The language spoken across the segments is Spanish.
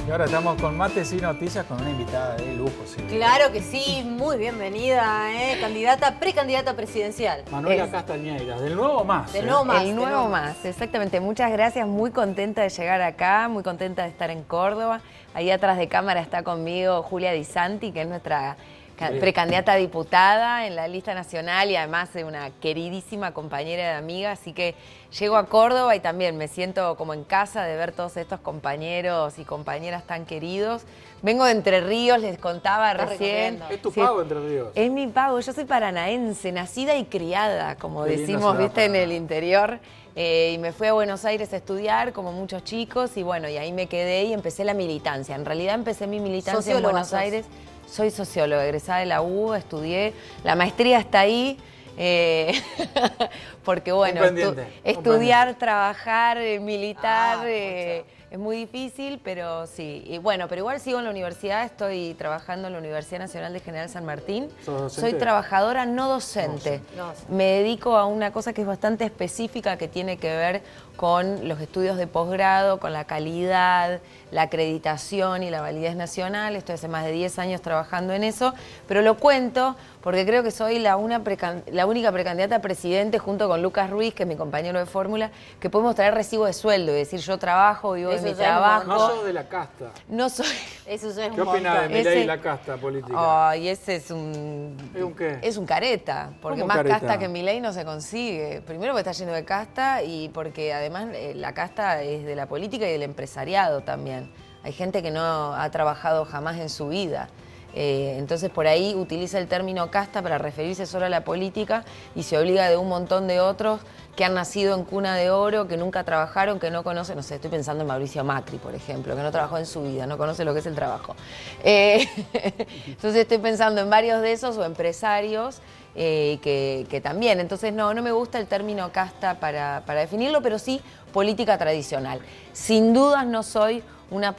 Y ahora estamos con Mates y Noticias con una invitada de lujo, sí. Claro que sí, muy bienvenida, precandidata presidencial. Manuela Castañeiras, del Nuevo Más. Del Nuevo Más. El Nuevo Más, exactamente. Muchas gracias, muy contenta de llegar acá, muy contenta de estar en Córdoba. Ahí atrás de cámara está conmigo Julia Di Santi, que es nuestra precandidata a diputada en la lista nacional y además es una queridísima compañera de amiga, así que llego a Córdoba y también me siento como en casa de ver todos estos compañeros y compañeras tan queridos. Vengo de Entre Ríos, les contaba recién. ¿Es tu pago, Entre Ríos? Es mi pago, yo soy paranaense, nacida y criada, como Qué decimos, viste, en el interior. Y me fui a Buenos Aires a estudiar, como muchos chicos, y bueno, y ahí me quedé y empecé la militancia. En realidad empecé mi militancia en Buenos Aires. Soy socióloga, egresada de la U, estudié, la maestría está ahí, porque bueno, estudiar, trabajar, militar, es muy difícil, pero sí. Y bueno, pero igual sigo en la universidad, estoy trabajando en la Universidad Nacional de General San Martín. Soy trabajadora no docente. Me dedico a una cosa que es bastante específica, que tiene que ver con los estudios de posgrado, con la calidad, la acreditación y la validez nacional. Estoy hace más de 10 años trabajando en eso, pero lo cuento porque creo que soy la única precandidata a presidente junto con Lucas Ruiz, que es mi compañero de fórmula, que podemos traer recibo de sueldo y decir yo trabajo, vivo de mi trabajo. No sos de la casta. No soy. Eso es ¿Qué opina de Milei y la casta política? Ay, ese es un... ¿Es un qué? Es un careta, porque más careta? casta que Milei no se consigue. Primero porque está lleno de casta y porque además la casta es de la política y del empresariado también. Hay gente que no ha trabajado jamás en su vida. Entonces por ahí utiliza el término casta para referirse solo a la política y se obliga de un montón de otros que han nacido en cuna de oro, que nunca trabajaron, que no conocen, no sé, estoy pensando en Mauricio Macri, por ejemplo, que no trabajó en su vida, no conoce lo que es el trabajo. Entonces estoy pensando en varios de esos o empresarios que también, entonces no me gusta el término casta para definirlo, pero sí política tradicional. Sin dudas no soy una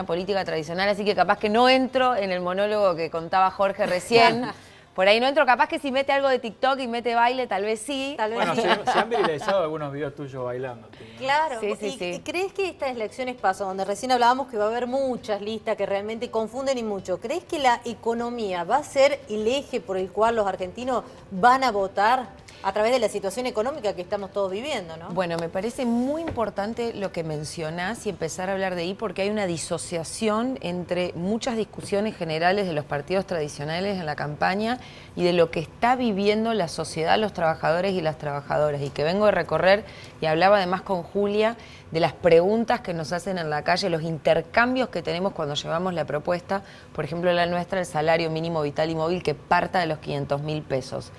política tradicional, así que capaz que no entro en el monólogo que contaba Jorge recién. Por ahí no entro, capaz que si mete algo de TikTok y mete baile, tal vez sí. Bueno, se han viralizado algunos videos tuyos bailando. Claro, sí. ¿Y crees que estas elecciones pasan, donde recién hablábamos que va a haber muchas listas que realmente confunden y mucho? ¿Crees que la economía va a ser el eje por el cual los argentinos van a votar a través de la situación económica que estamos todos viviendo, ¿no? Bueno, me parece muy importante lo que mencionás y empezar a hablar de ahí porque hay una disociación entre muchas discusiones generales de los partidos tradicionales en la campaña y de lo que está viviendo la sociedad, los trabajadores y las trabajadoras, y que vengo de recorrer, y hablaba además con Julia de las preguntas que nos hacen en la calle, los intercambios que tenemos cuando llevamos la propuesta, por ejemplo la nuestra, el salario mínimo vital y móvil que parta de los 500.000 pesos.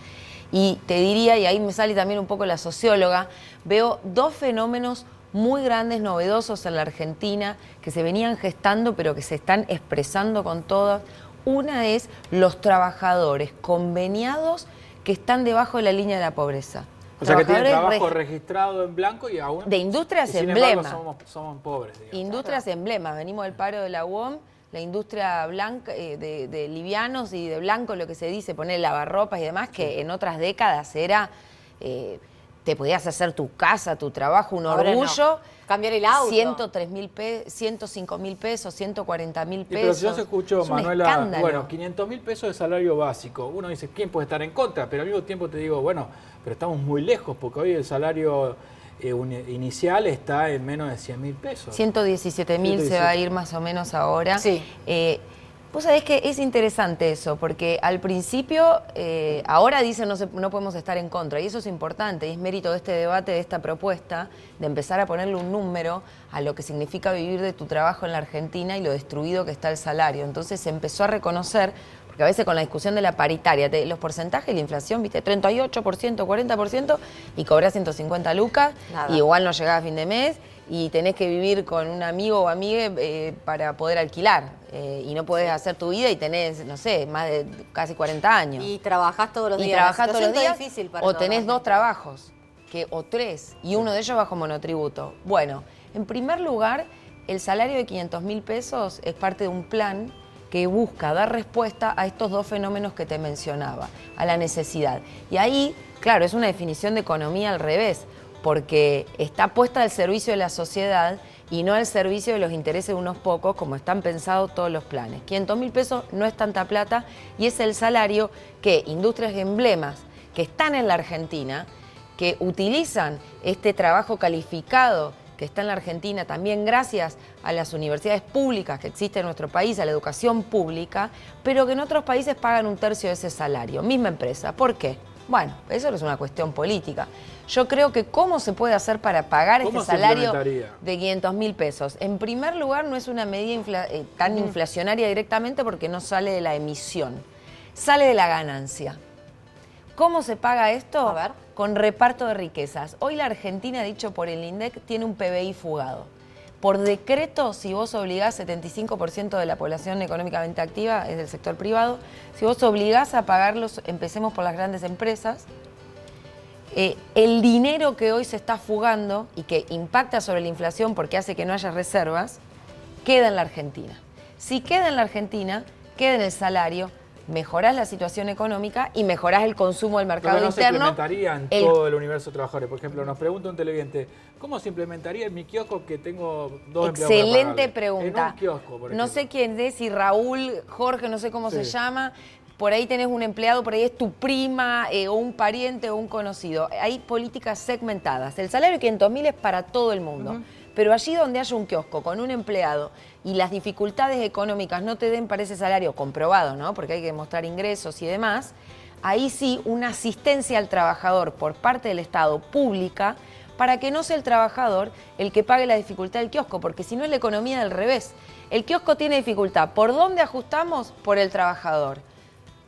Y te diría, y ahí me sale también un poco la socióloga, veo dos fenómenos muy grandes, novedosos en la Argentina, que se venían gestando, pero que se están expresando con todas. Una es los trabajadores conveniados que están debajo de la línea de la pobreza. O sea, que tienen trabajo registrado en blanco y aún... De industrias emblema. Somos pobres, digamos. Industrias emblemas. Venimos del paro de la UOM, la industria blanca, de livianos y de blanco, lo que se dice, poner lavarropas y demás, que en otras décadas era... te podías hacer tu casa, tu trabajo, un orgullo. No. Cambiar el auto. 103.000 pesos, 105.000 pesos, 40.000 pesos. Pero si yo se escuchó, Manuela, bueno, 500.000 pesos de salario básico. Uno dice, ¿quién puede estar en contra? Pero al mismo tiempo te digo, bueno, pero estamos muy lejos, porque hoy el salario inicial está en menos de 100.000 pesos. 117.000 se va a ir más o menos ahora. Sí. Vos sabés que es interesante eso, porque al principio, ahora dicen no podemos estar en contra, y eso es importante, y es mérito de este debate, de esta propuesta, de empezar a ponerle un número a lo que significa vivir de tu trabajo en la Argentina y lo destruido que está el salario. Entonces se empezó a reconocer, porque a veces con la discusión de la paritaria, los porcentajes, la inflación, viste, 38%, 40%, y cobrás 150 lucas, y igual no llegás a fin de mes, y tenés que vivir con un amigo o amiga para poder alquilar. Y no podés hacer tu vida y tenés, no sé, más de casi 40 años. Y trabajás todos los días. Y trabajás todos los días, difícil para o tenés dos trabajos, o tres, y uno de ellos bajo monotributo. Bueno, en primer lugar, el salario de 500.000 pesos es parte de un plan que busca dar respuesta a estos dos fenómenos que te mencionaba, a la necesidad. Y ahí, claro, es una definición de economía al revés, porque está puesta al servicio de la sociedad y no al servicio de los intereses de unos pocos, como están pensados todos los planes. 500.000 pesos no es tanta plata y es el salario que industrias emblemas que están en la Argentina, que utilizan este trabajo calificado que está en la Argentina, también gracias a las universidades públicas que existen en nuestro país, a la educación pública, pero que en otros países pagan un tercio de ese salario, misma empresa. ¿Por qué? Bueno, eso no es una cuestión política. Yo creo que ¿cómo se puede hacer para pagar este salario de 500.000 pesos? En primer lugar, no es una medida tan inflacionaria directamente porque no sale de la emisión, sale de la ganancia. ¿Cómo se paga esto? A ver. Con reparto de riquezas. Hoy la Argentina, dicho por el INDEC, tiene un PBI fugado. Por decreto, si vos obligás 75% de la población económicamente activa, es del sector privado, si vos obligás a pagarlos, empecemos por las grandes empresas, el dinero que hoy se está fugando y que impacta sobre la inflación porque hace que no haya reservas, queda en la Argentina. Si queda en la Argentina, queda en el salario, mejorás la situación económica y mejorás el consumo del mercado interno. Se implementaría en todo el universo de trabajadores. Por ejemplo, nos pregunta un televidente, ¿cómo se implementaría en mi kiosco que tengo 2 empleados? Excelente pregunta. En un kiosco, por ejemplo. No sé quién es, si Raúl, Jorge, no sé cómo se llama. Por ahí tenés un empleado, por ahí es tu prima, o un pariente o un conocido. Hay políticas segmentadas. El salario de 500.000 es para todo el mundo. Pero allí donde haya un kiosco con un empleado y las dificultades económicas no te den para ese salario comprobado, ¿no? Porque hay que demostrar ingresos y demás, ahí sí una asistencia al trabajador por parte del Estado pública para que no sea el trabajador el que pague la dificultad del kiosco, porque si no es la economía del revés. El kiosco tiene dificultad. ¿Por dónde ajustamos? Por el trabajador.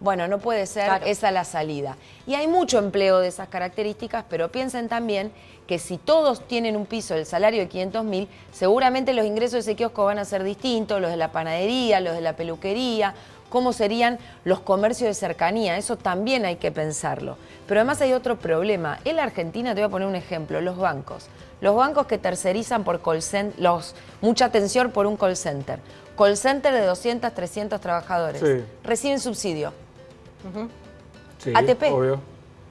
Bueno, no puede ser esa la salida. Y hay mucho empleo de esas características, pero piensen también que si todos tienen un piso del salario de 500.000, seguramente los ingresos de ese kiosco van a ser distintos, los de la panadería, los de la peluquería, cómo serían los comercios de cercanía, eso también hay que pensarlo. Pero además hay otro problema. En la Argentina, te voy a poner un ejemplo, los bancos. Los bancos que tercerizan por call center, mucha atención por un call center. Call center de 200, 300 trabajadores. Sí. Reciben subsidio. Sí, ATP. Obvio.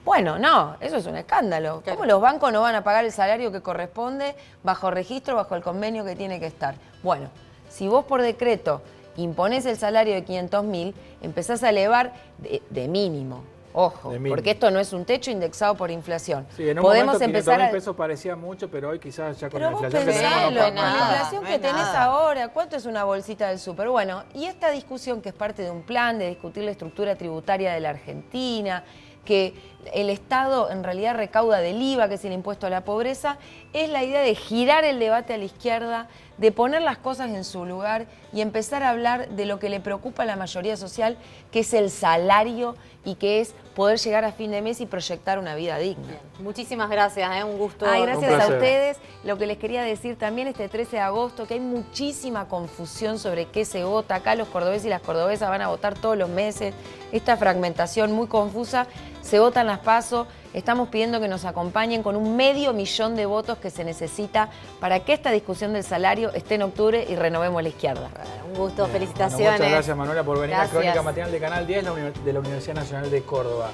Bueno, no, eso es un escándalo. Claro. ¿Cómo los bancos no van a pagar el salario que corresponde bajo registro, bajo el convenio que tiene que estar? Bueno, si vos por decreto imponés el salario de 500.000, empezás a elevar de mínimo. Ojo, porque esto no es un techo indexado por inflación. Sí, en un podemos momento 500.000 empezar pesos parecía mucho, pero hoy quizás ya con Pero la vos inflación que tenemos pensalo, no con la pasa. inflación que tenés ahora, ¿cuánto es una bolsita del súper? Bueno, y esta discusión que es parte de un plan de discutir la estructura tributaria de la Argentina, que el Estado en realidad recauda del IVA, que es el impuesto a la pobreza, es la idea de girar el debate a la izquierda, de poner las cosas en su lugar y empezar a hablar de lo que le preocupa a la mayoría social, que es el salario y que es poder llegar a fin de mes y proyectar una vida digna. Bien. Muchísimas gracias, un gusto. Ay, gracias Un a placer. ustedes. Lo que les quería decir también este 13 de agosto, que hay muchísima confusión sobre qué se vota. Acá los cordobeses y las cordobesas van a votar todos los meses. Esta fragmentación muy confusa, se votan las PASO. Estamos pidiendo que nos acompañen con 500.000 de votos que se necesita para que esta discusión del salario esté en octubre y renovemos la izquierda. Un gusto, Bien. felicitaciones. Bueno, muchas gracias, Manuela, por venir Gracias. a Crónica Matinal de Canal 10 de la Universidad Nacional de Córdoba.